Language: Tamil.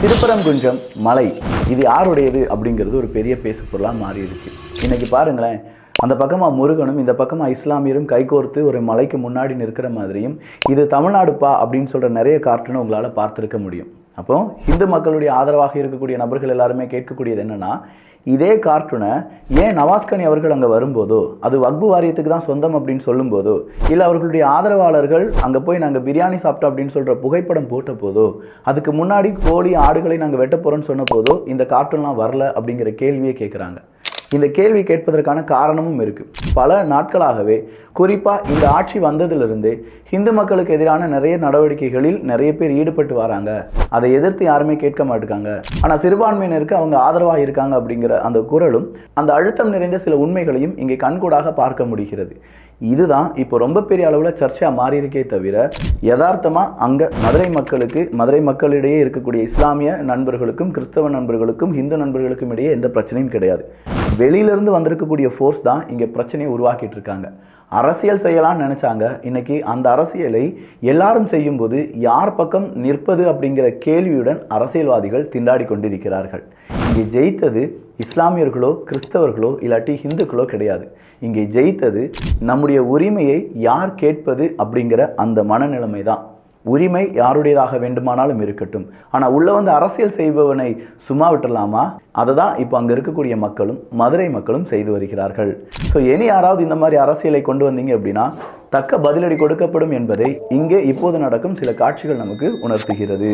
திருப்பரங்குன்றம் மலை இது யாருடையது அப்படிங்கிறது ஒரு பெரிய பேசு பொருளாக மாறி இருக்கு. இன்னைக்கு பாருங்களேன், அந்த பக்கமாக முருகனும் இந்த பக்கமாக இஸ்லாமியரும் கைகோர்த்து ஒரு மலைக்கு முன்னாடி நிற்கிற மாதிரியும் இது தமிழ்நாடுப்பா அப்படின்னு சொல்கிற நிறைய கார்ட்டூனை உங்களால் பார்த்துருக்க முடியும். அப்போ இந்து மக்களுடைய ஆதரவாக இருக்கக்கூடிய நபர்கள் எல்லாருமே கேட்கக்கூடியது என்னன்னா, இதே கார்ட்டூனை ஏன் நவாஸ்கனி அவர்கள் அங்கே வரும்போதோ அது வக்பு வாரியத்துக்கு தான் சொந்தம் அப்படின்னு சொல்லும்போதோ, இல்லை அவர்களுடைய ஆதரவாளர்கள் அங்கே போய் நாங்கள் பிரியாணி சாப்பிட்டோம் அப்படின்னு சொல்கிற புகைப்படம் போட்ட போதோ, அதுக்கு முன்னாடி கோழி ஆடுகளை நாங்கள் வெட்ட போகிறோன்னு சொன்ன போதோ இந்த கார்ட்டூன்லாம் வரல அப்படிங்கிற கேள்வியே கேட்குறாங்க. இந்த கேள்வி கேட்பதற்கான காரணமும் இருக்குது. பல நாட்களாகவே குறிப்பாக இந்த ஆட்சி வந்ததிலிருந்தே இந்து மக்களுக்கு எதிரான நிறைய நடவடிக்கைகளில் நிறைய பேர் ஈடுபட்டு வராங்க. அதை எதிர்த்து யாருமே கேட்க மாட்டாங்க. ஆனால் சிறுபான்மையினருக்கு அவங்க ஆதரவாக இருக்காங்க அப்படிங்கிற அந்த குரலும் அந்த அழுத்தம் நிறைந்த சில உண்மைகளையும் இங்கே கண்கூடாக பார்க்க முடிகிறது. இதுதான் இப்போ ரொம்ப பெரிய அளவில் சர்ச்சையாக மாறி இருக்கே தவிர, யதார்த்தமாக அங்கே மதுரை மக்களிடையே இருக்கக்கூடிய இஸ்லாமிய நண்பர்களுக்கும் கிறிஸ்தவ நண்பர்களுக்கும் இந்து நண்பர்களுக்கும் இடையே எந்த பிரச்சனையும் கிடையாது. வெளியிலிருந்து வந்திருக்கக்கூடிய ஃபோர்ஸ் தான் இங்கே பிரச்சனையை உருவாக்கிட்டு இருக்காங்க. அரசியல் செய்யலாம்னு நினச்சாங்க. இன்னைக்கு அந்த அரசியலை எல்லாரும் செய்யும்போது யார் பக்கம் நிற்பது அப்படிங்கிற கேள்வியுடன் அரசியல்வாதிகள் திண்டாடி கொண்டிருக்கிறார்கள். இங்கே ஜெயித்தது இஸ்லாமியர்களோ கிறிஸ்தவர்களோ இல்லாட்டி இந்துக்களோ கிடையாது. இங்கே ஜெயித்தது நம்முடைய உரிமையை யார் கேட்பது அப்படிங்கிற அந்த மனநிலைமை தான். உரிமை யாருடையதாக வேண்டுமானாலும் இருக்கட்டும், ஆனால் உள்ள வந்து அரசியல் செய்பவனை சும்மா விட்டுடலாமா? அதை தான் இப்போ அங்கே இருக்கக்கூடிய மக்களும் மதுரை மக்களும் செய்து வருகிறார்கள். ஸோ இனி யாராவது இந்த மாதிரி அரசியலை கொண்டு வந்தீங்க அப்படின்னா தக்க பதிலடி கொடுக்கப்படும் என்பதை இங்கே இப்போது நடக்கும் சில காட்சிகள் நமக்கு உணர்த்துகிறது.